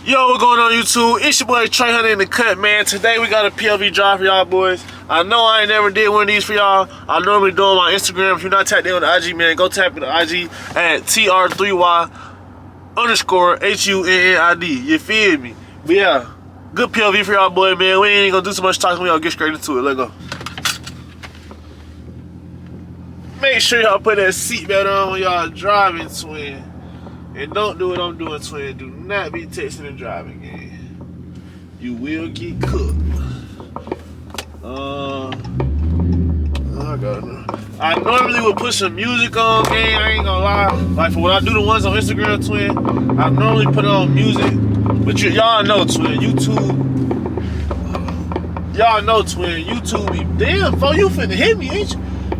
Yo, what's going on YouTube? It's your boy Trey Hunter in the cut, man. Today we got a POV drive for y'all boys. I know I ain't never did one of these for y'all. I normally do them on Instagram. If you're not tapped in on the IG, man, go tap in the IG at TR3Y_HUNNID. You feel me? But yeah, good POV for y'all boy, man. We ain't gonna do too much talking. We gonna get straight into it. Let's go. Make sure y'all put that seatbelt on when y'all driving, twin. And don't do what I'm doing, twin. Do not be texting and driving, gang. You will get cooked. I normally would put some music on, gang. I ain't gonna lie. Like for when I do the ones on Instagram, twin, I normally put on music. But y'all know, twin, YouTube. Y'all know, twin, YouTube be damn. For you finna hit me, ain't you?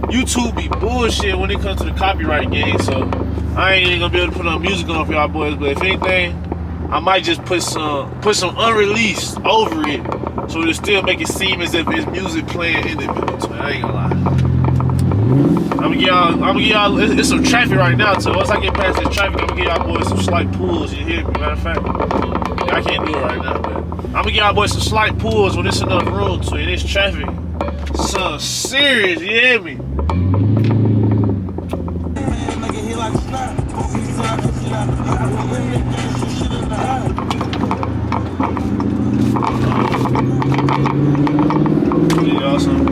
YouTube be bullshit when it comes to the copyright game, so I ain't gonna be able to put on music on for y'all boys. But if anything, I might just put some unreleased over it, so it'll still make it seem as if it's music playing in the middle. So I ain't gonna lie. I'm gonna give y'all. It's some traffic right now, so once I get past this traffic, I'm gonna give y'all boys some slight pulls. You hear me? Matter of fact, yeah, I can't do it right now, but I'm gonna give y'all boys some slight pulls when it's enough room to it. It's traffic. Some serious, you hear me? Pretty awesome.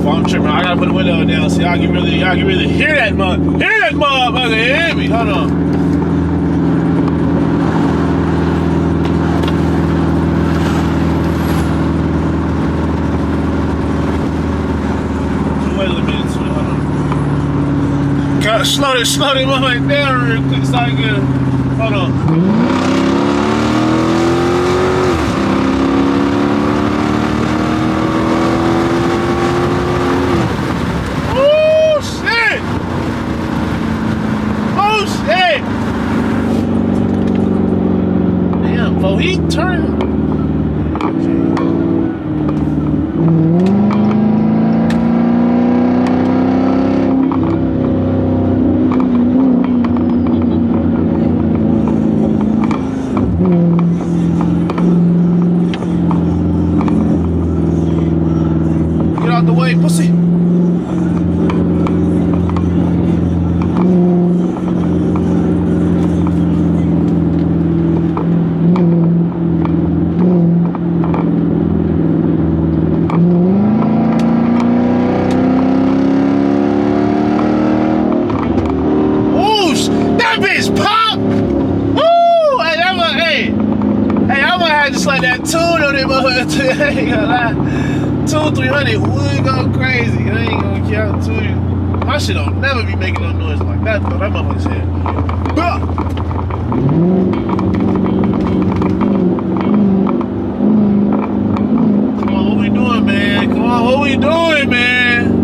I'm tripping. I gotta put the window down so y'all can really hear that motherfucker. Hear me? Hold on. Wait a minute, hold on. Gotta slow this motherfucker down real quick so I can get it. Hold on. Oh, he turned. Get out the way, pussy. Just like that tune on it, motherfucker. I ain't gonna lie. 200-300 would go crazy. I ain't gonna count to you. My shit don't never be making no noise like that, though. That motherfucker said, bah! Come on, what we doing, man? Come on, what we doing, man?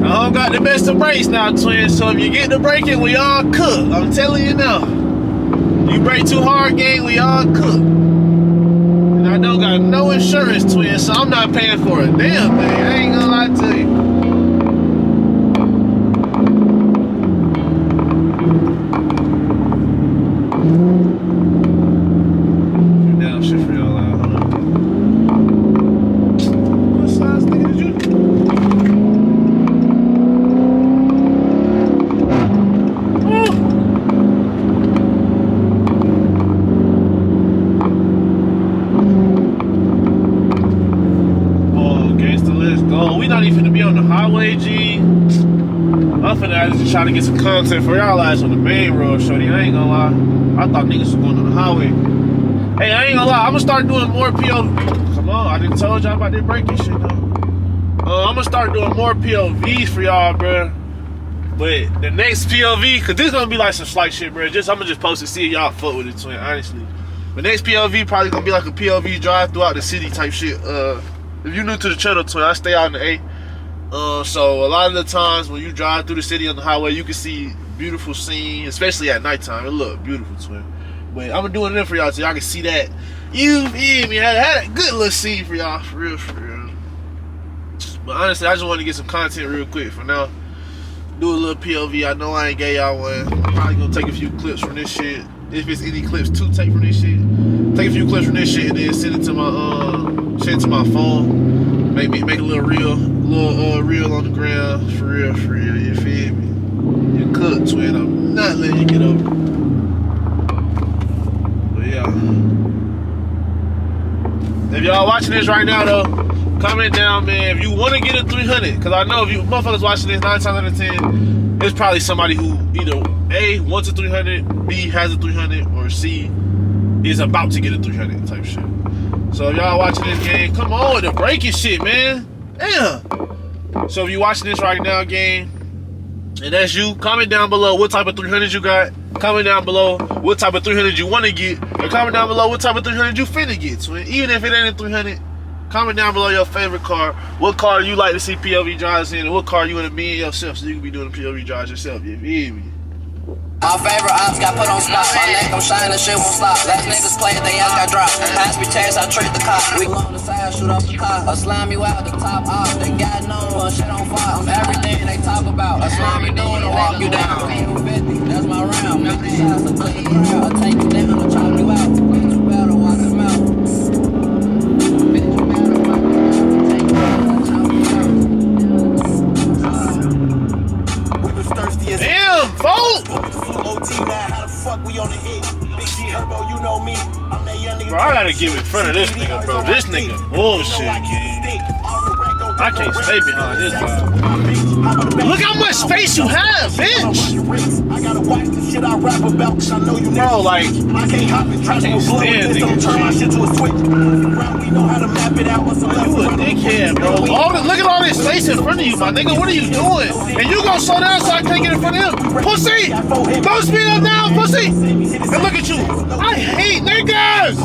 I don't got the best of brakes now, twin. So if you get the braking, we all cook. I'm telling you now. You brake too hard, gang, we all cook. And I don't got no insurance, twin, so I'm not paying for a damn thing. I ain't gonna lie to you. Down shit for y'all out. Hold on. What size nigga did you do? We not even finna be on the highway, G. I'm finna just try to get some content for y'all guys on the main road, shorty. I ain't gonna lie. I thought niggas was going on the highway. Hey, I ain't gonna lie. I'm gonna start doing more POV. Come on, I didn't told y'all about this braking shit, though. I'm gonna start doing more POVs for y'all, bro. But the next POV, cause this gonna be like some slight shit, bro. I'm gonna just post it, see if y'all fuck with it, twin. Honestly, The next POV probably gonna be like a POV drive throughout the city type shit. If you're new to the channel, twin, I stay out in the A. So a lot of the times when you drive through the city on the highway, you can see beautiful scenes, especially at nighttime. It look beautiful, twin. But I'm doing it for y'all so y'all can see that. You feel me? I had a good little scene for y'all, for real, for real. But honestly, I just want to get some content real quick for now. Do a little POV. I know I ain't gave y'all one. I'm probably gonna take a few clips from this shit. If it's any clips to take from this shit, take a few clips from this shit and then send it to my phone. Make a little reel on the ground. For real, you feel me? You cook, twin. I'm not letting you get over. But yeah. If y'all watching this right now though, comment down, man, if you want to get a 300, because I know if you motherfuckers watching this 9 times out of 10, it's probably somebody who either A, wants a 300, B, has a 300, or C, is about to get a 300 type shit. So if y'all watching this game, come on with the breaking shit, man. Damn. So if you watching this right now, game, and that's you, comment down below what type of 300 you got. Comment down below what type of 300 you want to get. Or comment down below what type of 300 you finna get, twin. Even if it ain't a 300, comment down below your favorite car. What car you like to see POV drives in, and what car you want to be in yourself so you can be doing the POV drives yourself. You feel me? Our favorite ops got put on spot. My neck, I'm shining, the shit won't stop. Last niggas play it, they ass got dropped. Pass me tears, I treat the cop. We on the side, shoot up the car. A slime you out the top off. They got no shit on fire. I'm everything they talk about. A slime you doing to walk you down. 50, that's my round. 50 shots, I put the crowd. I take you down, I chop you out. Bitch, you better watch him out. Bitch, you better watch him out. Take you down, I chop you out. We was thirsty as damn, folks! Bro, I gotta get in front of this nigga, bro. This nigga bullshit, gang. I can't stay behind this guy. Look how much space you have, bitch! Bro, like, I can't stand niggas. You a dickhead, bro. Look at all this space in front of you, my nigga. What are you doing? And you gonna slow down so I can't get in front of him? Pussy! Don't speed up now, pussy! And look at you. I hate niggas!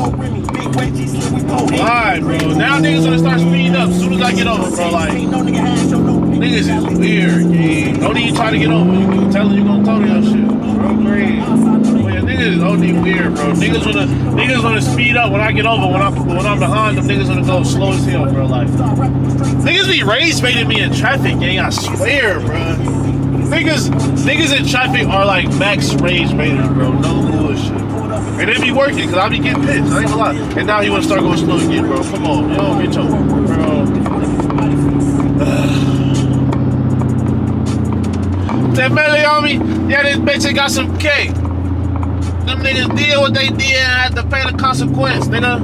Alright, bro. Now niggas gonna start speeding up as soon as I get over, bro. Like, niggas is weird, gang. Don't even try to get over. You can tell them you gonna total your shit. Bro, great. Well, yeah, niggas is only weird, bro. Niggas wanna speed up when I get over. When I'm behind them, niggas gonna go slow as hell, bro. Like, niggas be rage baiting me in traffic, gang. I swear, bro. Niggas in traffic are like max rage baiters, bro. No bullshit. And they be working, cause I be getting pissed. I ain't gonna lie. And now he wanna start going slow again, bro. Come on, yo, bitch, bro. That melee on me, yeah, this bitch ain't got some cake. Them niggas did what they did and had to pay the consequence, nigga.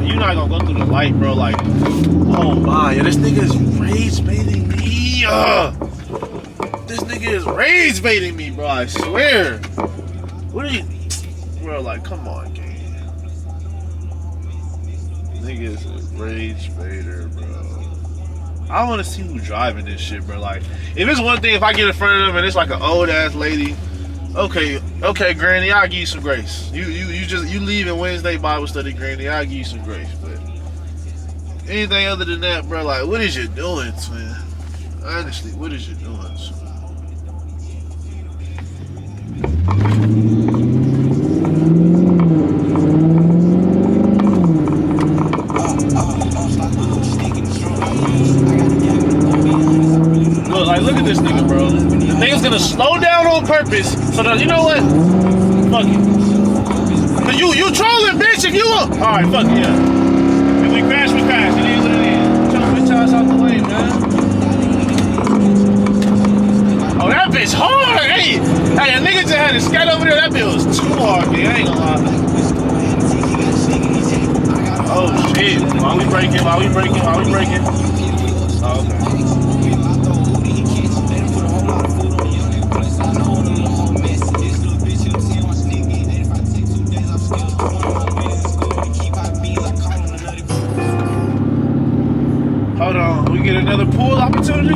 You're not gonna go through the light, bro. Like, oh my, yeah, this nigga is rage baiting me. This nigga is rage baiting me, bro. I swear. What are you, bro? Like, come on, gang. Nigga is a rage baiter, bro. I want to see who's driving this shit, bro. Like, if it's one thing, if I get in front of them and it's like an old ass lady, okay, Granny, I'll give you some grace. You leaving Wednesday Bible study, Granny, I'll give you some grace. But anything other than that, bro, like, what is you doing, twin? Honestly, what is you doing, twin? Look at this nigga, bro. The nigga's gonna slow down on purpose so that, you know what? Fuck it. Cause you trolling, bitch, if you want. Alright, fuck it, yeah. If we crash, we crash. It is what it is. Tell bitch ass out the way, man. Oh, that bitch hard. Hey, a nigga just had a scat over there. That bitch was too hard, man. I ain't gonna lie. Oh, shit. While we breaking. Oh, okay. Hold on, we get another pool opportunity?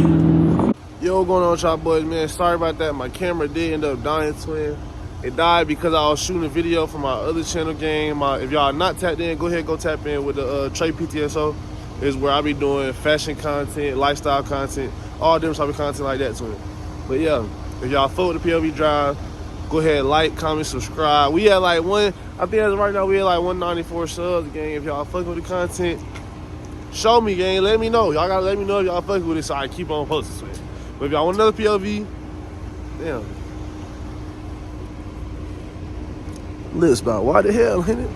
Yo, what's going on with y'all boys, man. Sorry about that. My camera did end up dying, twin. It died because I was shooting a video for my other channel game. If y'all not tapped in, go ahead, go tap in with the Trey PTSO. Is where I be doing fashion content, lifestyle content, all different type of content like that, twin. But yeah, if y'all fuck with the POV Drive, go ahead, like, comment, subscribe. We had like I think as of right now, we had like 194 subs, gang. If y'all fuck with the content, show me, gang. Let me know. Y'all gotta let me know if y'all fuck with it so I keep on posting, man. But if y'all want another POV, damn. Lips about why the hell, ain't it?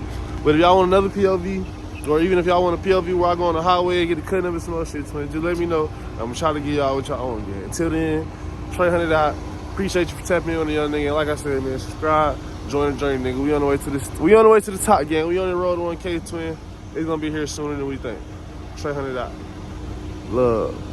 But if y'all want another POV, or even if y'all want a POV where I go on the highway and get a cut of some other shit, twin, just let me know. I'm gonna try to get y'all what y'all own, gang. Until then, Trey 100 out. Appreciate you for tapping in on the young nigga. And like I said, man, subscribe, join the journey, nigga. We on the way to this. We on the way to the top, gang. We on the road to 1K, twin. It's gonna be here sooner than we think. Trey 100 out. Love.